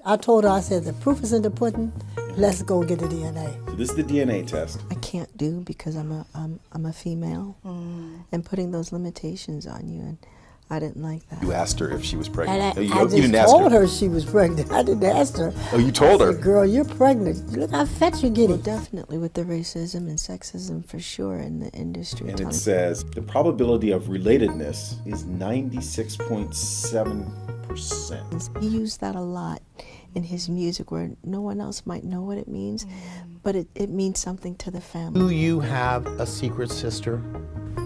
I told her, I said, the proof is in the pudding. Let's go get the DNA. So this is the DNA test. I can't do because I'm a female, and putting those limitations on you, and I didn't like that. You asked her if she was pregnant. And No, I you didn't just ask told her she was pregnant. I didn't ask her. Oh, you told I her? said, girl, you're pregnant. Look how fat you're getting. Well, definitely with the racism and sexism for sure in the industry. And it says the probability of relatedness is 96.7%. He used that a lot in his music where no one else might know what it means, but it means something to the family. Do you have a secret sister?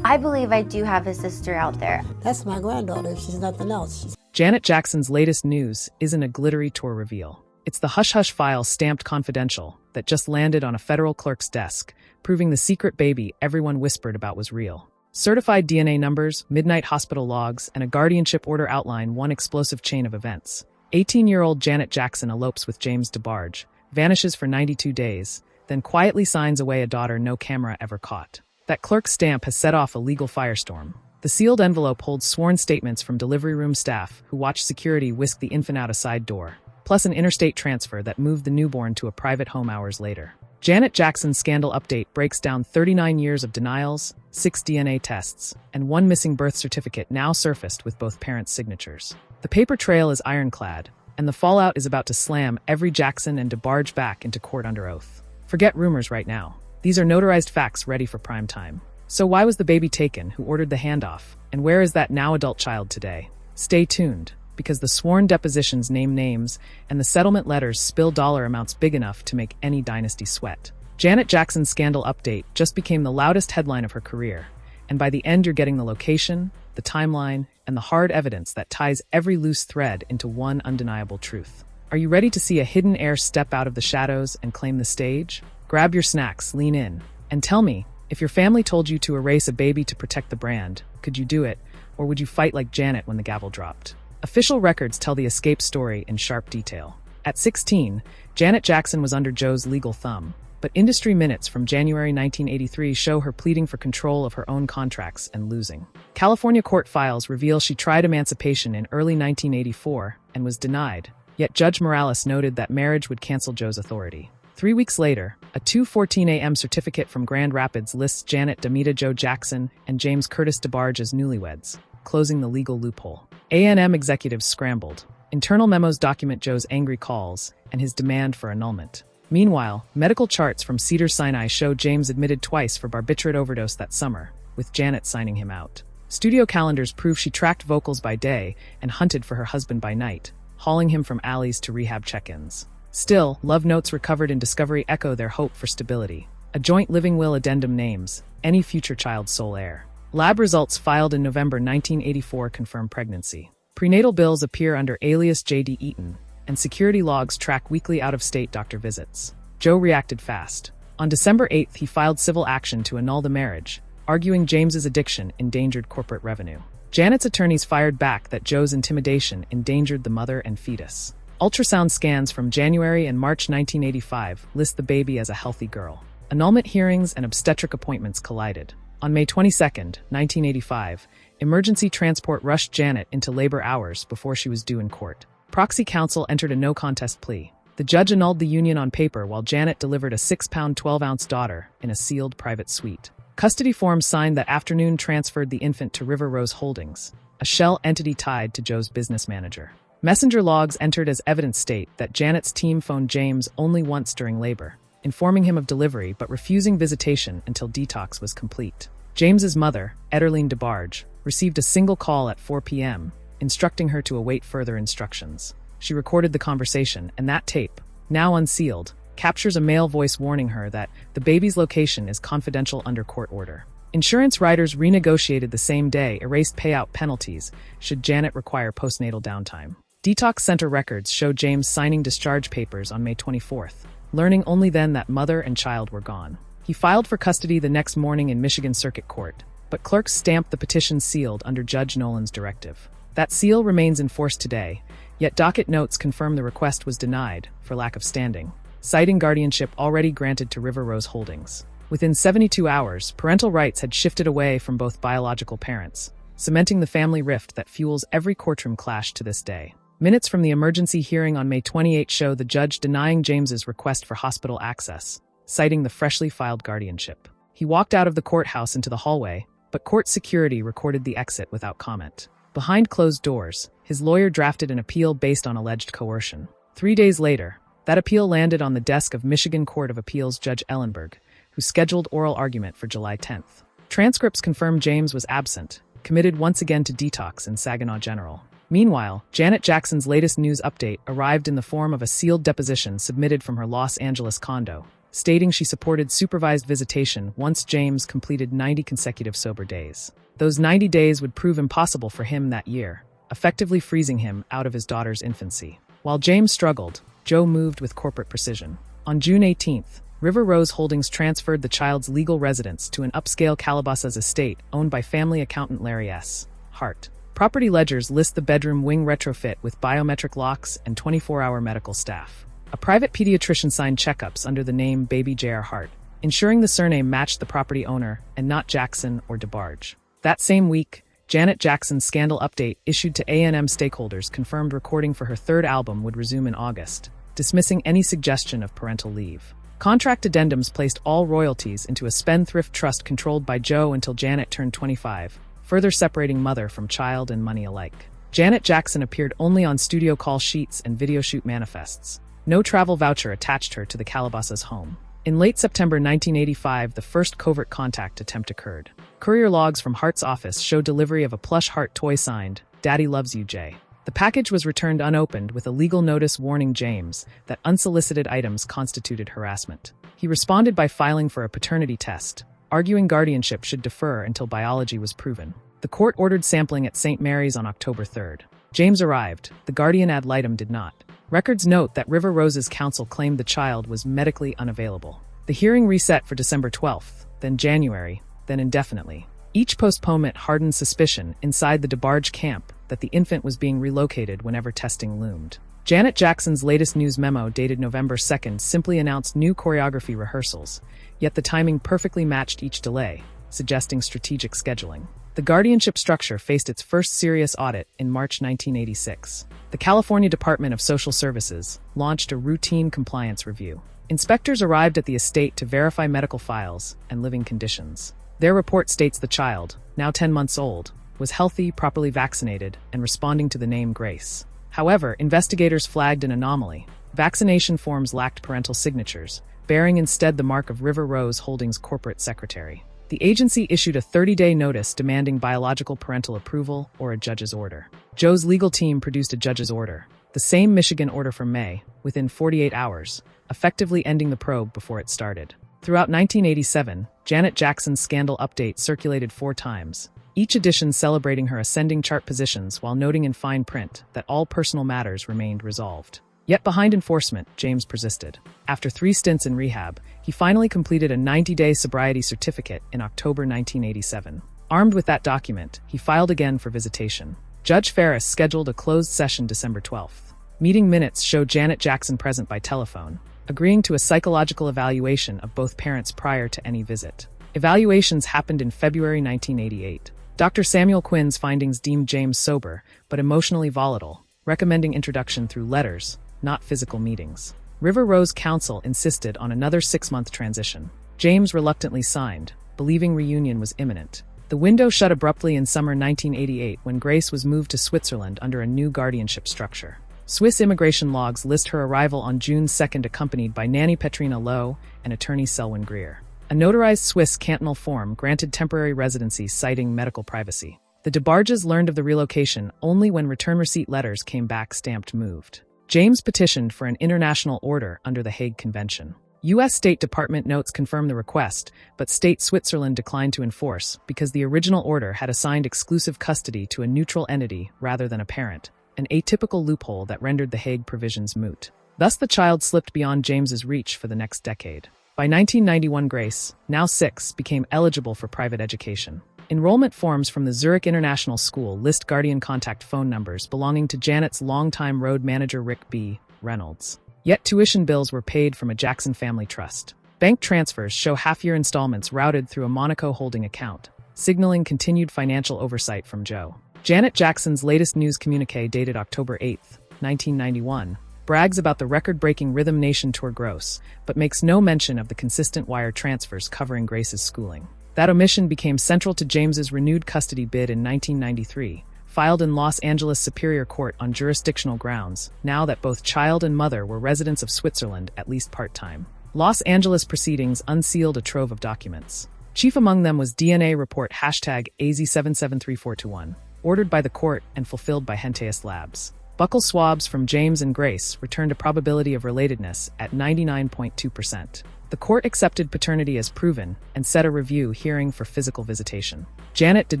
I believe I do have a sister out there. That's my granddaughter if she's nothing else. Janet Jackson's latest news isn't a glittery tour reveal. It's the hush-hush file stamped confidential that just landed on a federal clerk's desk, proving the secret baby everyone whispered about was real. Certified DNA numbers, midnight hospital logs, and a guardianship order outline one explosive chain of events. 18-year-old Janet Jackson elopes with James DeBarge, vanishes for 92 days, then quietly signs away a daughter no camera ever caught. That clerk's stamp has set off a legal firestorm. The sealed envelope holds sworn statements from delivery room staff who watched security whisk the infant out a side door, plus an interstate transfer that moved the newborn to a private home hours later. Janet Jackson's scandal update breaks down 39 years of denials, 6 DNA tests, and 1 missing birth certificate now surfaced with both parents' signatures. The paper trail is ironclad, and the fallout is about to slam every Jackson and DeBarge back into court under oath. Forget rumors right now. These are notarized facts ready for prime time. So why was the baby taken? Who ordered the handoff? And where is that now adult child today? Stay tuned, because the sworn depositions name names, and the settlement letters spill dollar amounts big enough to make any dynasty sweat. Janet Jackson's scandal update just became the loudest headline of her career, and by the end you're getting the location, the timeline, and the hard evidence that ties every loose thread into one undeniable truth. Are you ready to see a hidden heir step out of the shadows and claim the stage? Grab your snacks, lean in, and tell me, if your family told you to erase a baby to protect the brand, could you do it, or would you fight like Janet when the gavel dropped? Official records tell the escape story in sharp detail. At 16, Janet Jackson was under Joe's legal thumb, but industry minutes from January 1983 show her pleading for control of her own contracts and losing. California court files reveal she tried emancipation in early 1984 and was denied, yet Judge Morales noted that marriage would cancel Joe's authority. 3 weeks later, a 2:14 a.m. certificate from Grand Rapids lists Janet Demita Joe Jackson and James Curtis DeBarge as newlyweds, closing the legal loophole. A&M executives scrambled. Internal memos document Joe's angry calls and his demand for annulment. Meanwhile, medical charts from Cedars-Sinai show James admitted twice for barbiturate overdose that summer, with Janet signing him out. Studio calendars prove she tracked vocals by day and hunted for her husband by night, hauling him from alleys to rehab check-ins. Still, love notes recovered in discovery echo their hope for stability. A joint living will addendum names any future child's sole heir. Lab results filed in November 1984 confirm pregnancy. Prenatal bills appear under alias J.D. Eaton, and security logs track weekly out-of-state doctor visits. Joe reacted fast. On December 8th, he filed civil action to annul the marriage, arguing James's addiction endangered corporate revenue. Janet's attorneys fired back that Joe's intimidation endangered the mother and fetus. Ultrasound scans from January and March 1985 list the baby as a healthy girl. Annulment hearings and obstetric appointments collided. On May 22, 1985, emergency transport rushed Janet into labor hours before she was due in court. Proxy counsel entered a no-contest plea. The judge annulled the union on paper while Janet delivered a 6-pound 12-ounce daughter in a sealed private suite. Custody forms signed that afternoon transferred the infant to River Rose Holdings, a shell entity tied to Joe's business manager. Messenger logs entered as evidence state that Janet's team phoned James only once during labor, informing him of delivery but refusing visitation until detox was complete. James's mother, Ederline DeBarge, received a single call at 4 p.m., instructing her to await further instructions. She recorded the conversation, and that tape, now unsealed, captures a male voice warning her that the baby's location is confidential under court order. Insurance riders renegotiated the same day erased payout penalties should Janet require postnatal downtime. Detox Center records show James signing discharge papers on May 24th, learning only then that mother and child were gone. He filed for custody the next morning in Michigan Circuit Court, but clerks stamped the petition sealed under Judge Nolan's directive. That seal remains in force today, yet docket notes confirm the request was denied for lack of standing, citing guardianship already granted to River Rose Holdings. Within 72 hours, parental rights had shifted away from both biological parents, cementing the family rift that fuels every courtroom clash to this day. Minutes from the emergency hearing on May 28 show the judge denying James's request for hospital access, citing the freshly filed guardianship. He walked out of the courthouse into the hallway, but court security recorded the exit without comment. Behind closed doors, his lawyer drafted an appeal based on alleged coercion. 3 days later, that appeal landed on the desk of Michigan Court of Appeals Judge Ellenberg, who scheduled oral argument for July 10th. Transcripts confirmed James was absent, committed once again to detox in Saginaw General. Meanwhile, Janet Jackson's latest news update arrived in the form of a sealed deposition submitted from her Los Angeles condo, stating she supported supervised visitation once James completed 90 consecutive sober days. Those 90 days would prove impossible for him that year, effectively freezing him out of his daughter's infancy. While James struggled, Joe moved with corporate precision. On June 18th, River Rose Holdings transferred the child's legal residence to an upscale Calabasas estate owned by family accountant Larry S. Hart. Property ledgers list the bedroom wing retrofit with biometric locks and 24-hour medical staff. A private pediatrician signed checkups under the name Baby J.R. Hart, ensuring the surname matched the property owner and not Jackson or DeBarge. That same week, Janet Jackson's scandal update issued to A&M stakeholders confirmed recording for her third album would resume in August, dismissing any suggestion of parental leave. Contract addendums placed all royalties into a spendthrift trust controlled by Joe until Janet turned 25, further separating mother from child and money alike. Janet Jackson appeared only on studio call sheets and video shoot manifests. No travel voucher attached her to the Calabasas home. In late September 1985, the first covert contact attempt occurred. Courier logs from Hart's office show delivery of a plush Hart toy signed, "Daddy Loves You, Jay." The package was returned unopened with a legal notice warning James that unsolicited items constituted harassment. He responded by filing for a paternity test, arguing guardianship should defer until biology was proven. The court ordered sampling at St. Mary's on October 3rd. James arrived, the guardian ad litem did not. Records note that River Rose's counsel claimed the child was medically unavailable. The hearing reset for December 12th, then January, then indefinitely. Each postponement hardened suspicion inside the DeBarge camp that the infant was being relocated whenever testing loomed. Janet Jackson's latest news memo dated November 2nd simply announced new choreography rehearsals, yet the timing perfectly matched each delay, suggesting strategic scheduling. The guardianship structure faced its first serious audit in March 1986. The California Department of Social Services launched a routine compliance review. Inspectors arrived at the estate to verify medical files and living conditions. Their report states the child, now 10 months old, was healthy, properly vaccinated, and responding to the name Grace. However, investigators flagged an anomaly. Vaccination forms lacked parental signatures, bearing instead the mark of River Rose Holdings corporate secretary. The agency issued a 30-day notice demanding biological parental approval or a judge's order. Joe's legal team produced a judge's order, the same Michigan order from May, within 48 hours, effectively ending the probe before it started. Throughout 1987, Janet Jackson's scandal update circulated 4 times, each edition celebrating her ascending chart positions while noting in fine print that all personal matters remained resolved. Yet behind enforcement, James persisted. After 3 stints in rehab, he finally completed a 90-day sobriety certificate in October 1987. Armed with that document, he filed again for visitation. Judge Ferris scheduled a closed session December 12th. Meeting minutes show Janet Jackson present by telephone, agreeing to a psychological evaluation of both parents prior to any visit. Evaluations happened in February 1988. Dr. Samuel Quinn's findings deemed James sober, but emotionally volatile, recommending introduction through letters, not physical meetings. River Rose Counsel insisted on another 6-month transition. James reluctantly signed, believing reunion was imminent. The window shut abruptly in summer 1988 when Grace was moved to Switzerland under a new guardianship structure. Swiss immigration logs list her arrival on June 2nd accompanied by nanny Petrina Lowe and attorney Selwyn Greer. A notarized Swiss cantonal form granted temporary residency citing medical privacy. The DeBarges learned of the relocation only when return receipt letters came back stamped moved. James petitioned for an international order under the Hague Convention. U.S. State Department notes confirm the request, but state Switzerland declined to enforce because the original order had assigned exclusive custody to a neutral entity rather than a parent, an atypical loophole that rendered the Hague provisions moot. Thus the child slipped beyond James's reach for the next decade. By 1991, Grace, now 6, became eligible for private education. Enrollment forms from the Zurich International School list guardian contact phone numbers belonging to Janet's longtime road manager Rick B. Reynolds. Yet tuition bills were paid from a Jackson family trust. Bank transfers show half-year installments routed through a Monaco holding account, signaling continued financial oversight from Joe. Janet Jackson's latest news communique dated October 8th 1991, brags about the record-breaking Rhythm Nation tour gross, but makes no mention of the consistent wire transfers covering Grace's schooling. That omission became central to James's renewed custody bid in 1993, filed in Los Angeles Superior Court on jurisdictional grounds, now that both child and mother were residents of Switzerland, at least part-time. Los Angeles proceedings unsealed a trove of documents. Chief among them was DNA report #AZ773421, ordered by the court and fulfilled by Henteus Labs. Buccal swabs from James and Grace returned a probability of relatedness at 99.2%. The court accepted paternity as proven and set a review hearing for physical visitation. Janet did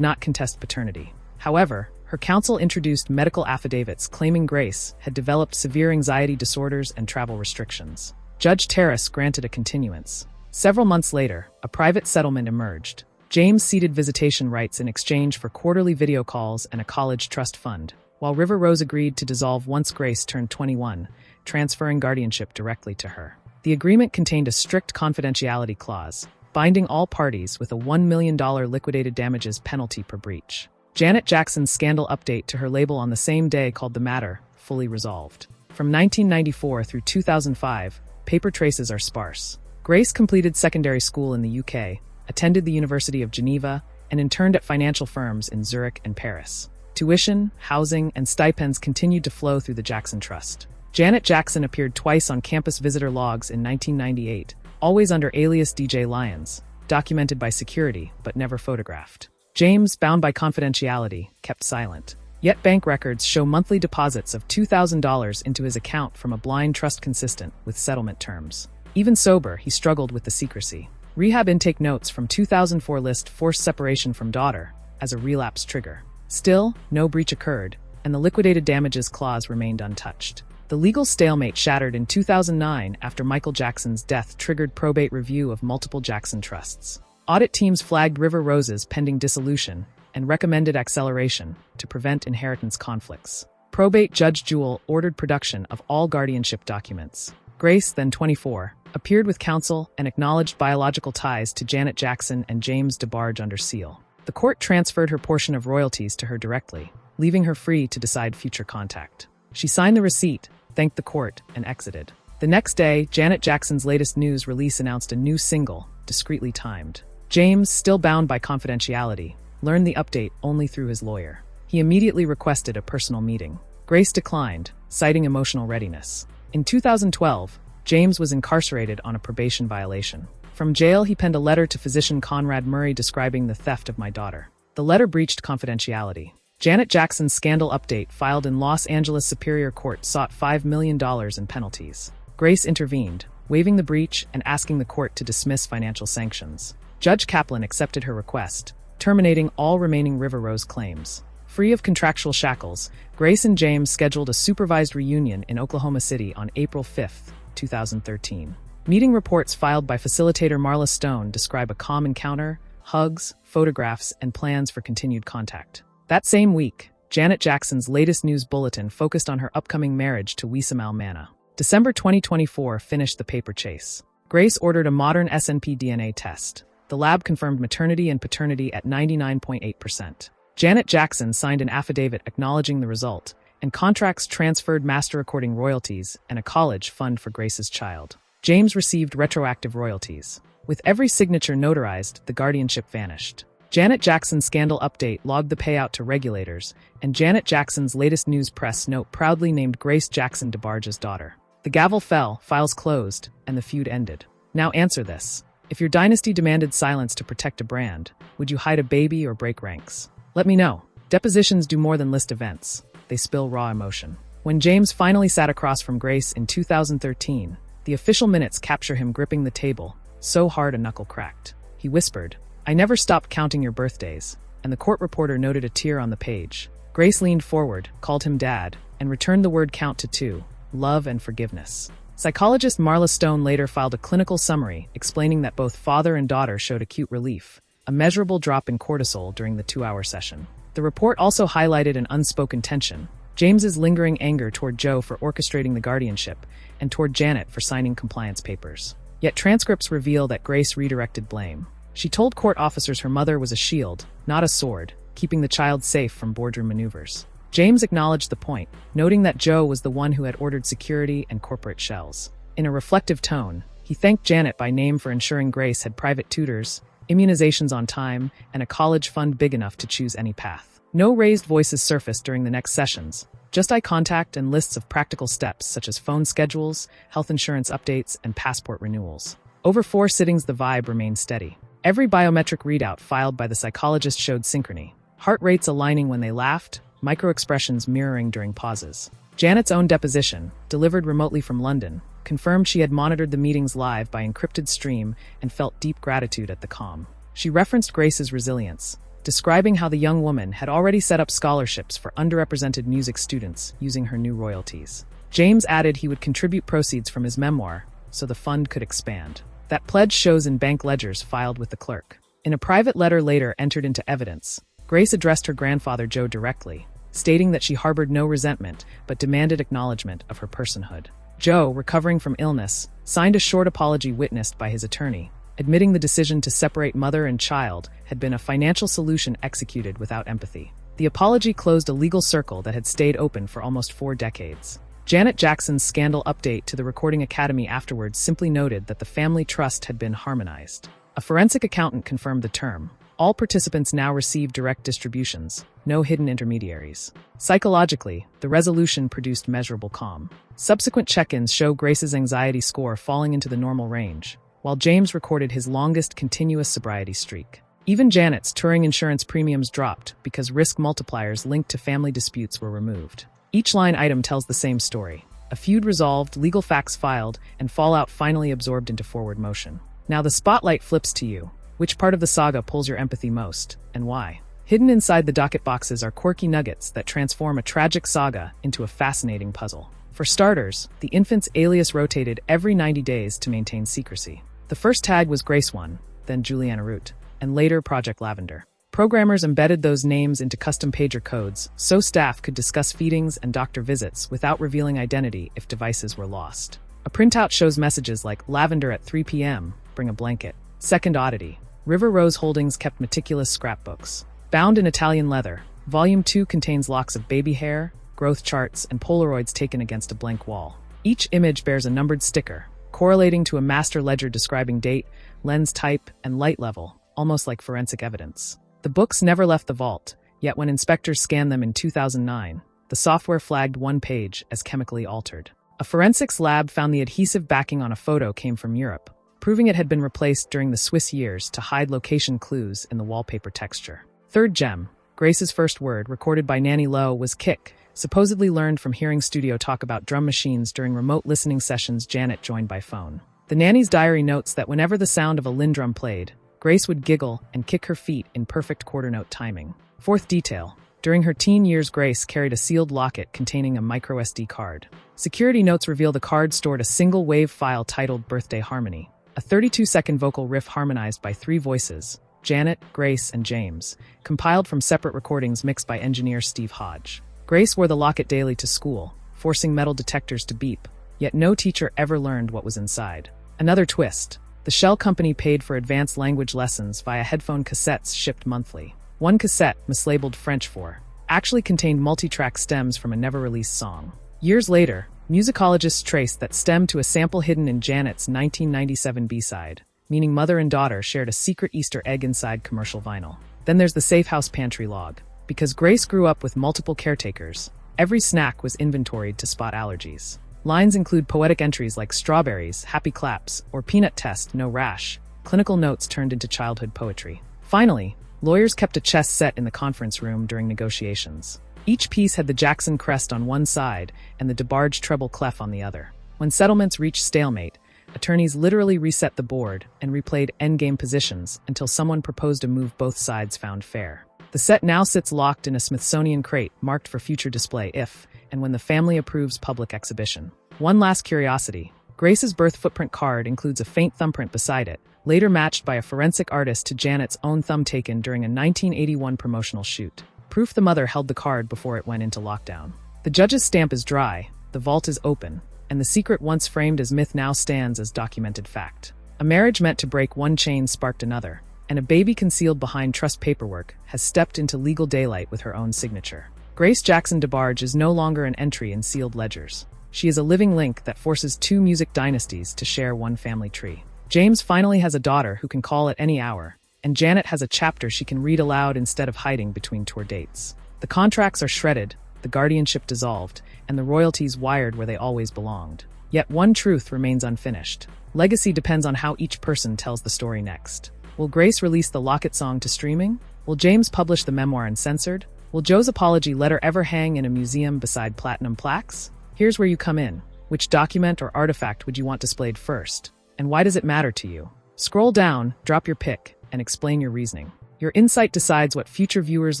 not contest paternity. However, her counsel introduced medical affidavits claiming Grace had developed severe anxiety disorders and travel restrictions. Judge Terrace granted a continuance. Several months later, a private settlement emerged. James ceded visitation rights in exchange for quarterly video calls and a college trust fund, while River Rose agreed to dissolve once Grace turned 21, transferring guardianship directly to her. The agreement contained a strict confidentiality clause, binding all parties with a $1 million liquidated damages penalty per breach. Janet Jackson's scandal update to her label on the same day called The Matter fully resolved. From 1994 through 2005, paper traces are sparse. Grace completed secondary school in the UK, attended the University of Geneva, and interned at financial firms in Zurich and Paris. Tuition, housing, and stipends continued to flow through the Jackson Trust. Janet Jackson appeared twice on campus visitor logs in 1998, always under alias DJ Lyons, documented by security but never photographed. James, bound by confidentiality, kept silent. Yet bank records show monthly deposits of $2,000 into his account from a blind trust consistent with settlement terms. Even sober, he struggled with the secrecy. Rehab intake notes from 2004 list forced separation from daughter as a relapse trigger. Still, no breach occurred, and the liquidated damages clause remained untouched. The legal stalemate shattered in 2009 after Michael Jackson's death triggered probate review of multiple Jackson trusts. Audit teams flagged River Rose's pending dissolution and recommended acceleration to prevent inheritance conflicts. Probate Judge Jewell ordered production of all guardianship documents. Grace, then 24, appeared with counsel and acknowledged biological ties to Janet Jackson and James DeBarge under seal. The court transferred her portion of royalties to her directly, leaving her free to decide future contact. She signed the receipt, thanked the court, and exited. The next day, Janet Jackson's latest news release announced a new single, discreetly timed. James, still bound by confidentiality, learned the update only through his lawyer. He immediately requested a personal meeting. Grace declined, citing emotional readiness. In 2012, James was incarcerated on a probation violation. From jail, he penned a letter to physician Conrad Murray describing the theft of my daughter. The letter breached confidentiality. Janet Jackson's scandal update filed in Los Angeles Superior Court sought $5 million in penalties. Grace intervened, waiving the breach and asking the court to dismiss financial sanctions. Judge Kaplan accepted her request, terminating all remaining River Rose claims. Free of contractual shackles, Grace and James scheduled a supervised reunion in Oklahoma City on April 5, 2013. Meeting reports filed by facilitator Marla Stone describe a calm encounter, hugs, photographs, and plans for continued contact. That same week, Janet Jackson's latest news bulletin focused on her upcoming marriage to Wissam Al-Mana. December 2024 finished the paper chase. Grace ordered a modern SNP DNA test. The lab confirmed maternity and paternity at 99.8%. Janet Jackson signed an affidavit acknowledging the result, and contracts transferred master recording royalties and a college fund for Grace's child. James received retroactive royalties. With every signature notarized, the guardianship vanished. Janet Jackson's scandal update logged the payout to regulators, and Janet Jackson's latest news press note proudly named Grace Jackson DeBarge's daughter. The gavel fell, files closed, and the feud ended. Now answer this. If your dynasty demanded silence to protect a brand, would you hide a baby or break ranks? Let me know. Depositions do more than list events. They spill raw emotion. When James finally sat across from Grace in 2013, the official minutes capture him gripping the table, so hard a knuckle cracked. He whispered, "I never stopped counting your birthdays," and the court reporter noted a tear on the page. Grace leaned forward, called him dad, and returned the word count to 2, love and forgiveness. Psychologist Marla Stone later filed a clinical summary explaining that both father and daughter showed acute relief, a measurable drop in cortisol during the 2-hour session. The report also highlighted an unspoken tension: James's lingering anger toward Joe for orchestrating the guardianship, and toward Janet for signing compliance papers. Yet transcripts reveal that Grace redirected blame. She told court officers her mother was a shield, not a sword, keeping the child safe from boardroom maneuvers. James acknowledged the point, noting that Joe was the one who had ordered security and corporate shells. In a reflective tone, he thanked Janet by name for ensuring Grace had private tutors, immunizations on time, and a college fund big enough to choose any path. No raised voices surfaced during the next sessions, just eye contact and lists of practical steps such as phone schedules, health insurance updates, and passport renewals. Over 4 sittings, the vibe remained steady. Every biometric readout filed by the psychologist showed synchrony, heart rates aligning when they laughed, micro-expressions mirroring during pauses. Janet's own deposition, delivered remotely from London, confirmed she had monitored the meetings live by encrypted stream and felt deep gratitude at the calm. She referenced Grace's resilience, describing how the young woman had already set up scholarships for underrepresented music students using her new royalties. James added he would contribute proceeds from his memoir so the fund could expand. That pledge shows in bank ledgers filed with the clerk. In a private letter later entered into evidence, Grace addressed her grandfather Joe directly, stating that she harbored no resentment but demanded acknowledgement of her personhood. Joe, recovering from illness, signed a short apology witnessed by his attorney, admitting the decision to separate mother and child had been a financial solution executed without empathy. The apology closed a legal circle that had stayed open for almost 4 decades. Janet Jackson's scandal update to the Recording Academy afterwards simply noted that the family trust had been harmonized. A forensic accountant confirmed the term. All participants now receive direct distributions, no hidden intermediaries. Psychologically, the resolution produced measurable calm. Subsequent check-ins show Grace's anxiety score falling into the normal range, while James recorded his longest continuous sobriety streak. Even Janet's touring insurance premiums dropped because risk multipliers linked to family disputes were removed. Each line item tells the same story. A feud resolved, legal facts filed, and fallout finally absorbed into forward motion. Now the spotlight flips to you. Which part of the saga pulls your empathy most, and why? Hidden inside the docket boxes are quirky nuggets that transform a tragic saga into a fascinating puzzle. For starters, the infant's alias rotated every 90 days to maintain secrecy. The first tag was Grace 1, then Juliana Root, and later Project Lavender. Programmers embedded those names into custom pager codes so staff could discuss feedings and doctor visits without revealing identity if devices were lost. A printout shows messages like "Lavender at 3 p.m., bring a blanket." Second oddity. River Rose Holdings kept meticulous scrapbooks. Bound in Italian leather, Volume 2 contains locks of baby hair, growth charts, and Polaroids taken against a blank wall. Each image bears a numbered sticker, correlating to a master ledger describing date, lens type, and light level, almost like forensic evidence. The books never left the vault, yet when inspectors scanned them in 2009, the software flagged one page as chemically altered. A forensics lab found the adhesive backing on a photo came from Europe, proving it had been replaced during the Swiss years to hide location clues in the wallpaper texture. Third gem, Grace's first word, recorded by Nanny Lowe, was kick, supposedly learned from hearing studio talk about drum machines during remote listening sessions Janet joined by phone. The nanny's diary notes that whenever the sound of a lindrum played, Grace would giggle and kick her feet in perfect quarter note timing. Fourth detail, during her teen years Grace carried a sealed locket containing a microSD card. Security notes reveal the card stored a single WAV file titled Birthday Harmony, a 32-second vocal riff harmonized by 3 voices, Janet, Grace, and James, compiled from separate recordings mixed by engineer Steve Hodge. Grace wore the locket daily to school, forcing metal detectors to beep, yet no teacher ever learned what was inside. Another twist. The shell company paid for advanced language lessons via headphone cassettes shipped monthly. One cassette, mislabeled French for, actually contained multi-track stems from a never-released song. Years later, musicologists traced that stem to a sample hidden in Janet's 1997 B-side, meaning mother and daughter shared a secret Easter egg inside commercial vinyl. Then there's the safe house pantry log. Because Grace grew up with multiple caretakers, every snack was inventoried to spot allergies. Lines include poetic entries like strawberries, happy claps, or peanut test, no rash. Clinical notes turned into childhood poetry. Finally, lawyers kept a chess set in the conference room during negotiations. Each piece had the Jackson crest on one side and the DeBarge treble clef on the other. When settlements reached stalemate, attorneys literally reset the board and replayed endgame positions until someone proposed a move both sides found fair. The set now sits locked in a Smithsonian crate marked for future display if and when the family approves public exhibition. One last curiosity. Grace's birth footprint card includes a faint thumbprint beside it, later matched by a forensic artist to Janet's own thumb taken during a 1981 promotional shoot. Proof the mother held the card before it went into lockdown. The judge's stamp is dry, the vault is open, and the secret once framed as myth now stands as documented fact. A marriage meant to break one chain sparked another, and a baby concealed behind trust paperwork has stepped into legal daylight with her own signature. Grace Jackson DeBarge is no longer an entry in sealed ledgers. She is a living link that forces two music dynasties to share one family tree. James finally has a daughter who can call at any hour, and Janet has a chapter she can read aloud instead of hiding between tour dates. The contracts are shredded, the guardianship dissolved, and the royalties wired where they always belonged. Yet one truth remains unfinished. Legacy depends on how each person tells the story next. Will Grace release the Locket song to streaming? Will James publish the memoir uncensored? Will Joe's apology letter ever hang in a museum beside platinum plaques? Here's where you come in. Which document or artifact would you want displayed first? And why does it matter to you? Scroll down, drop your pick, and explain your reasoning. Your insight decides what future viewers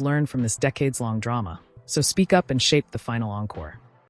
learn from this decades-long drama. So speak up and shape the final encore.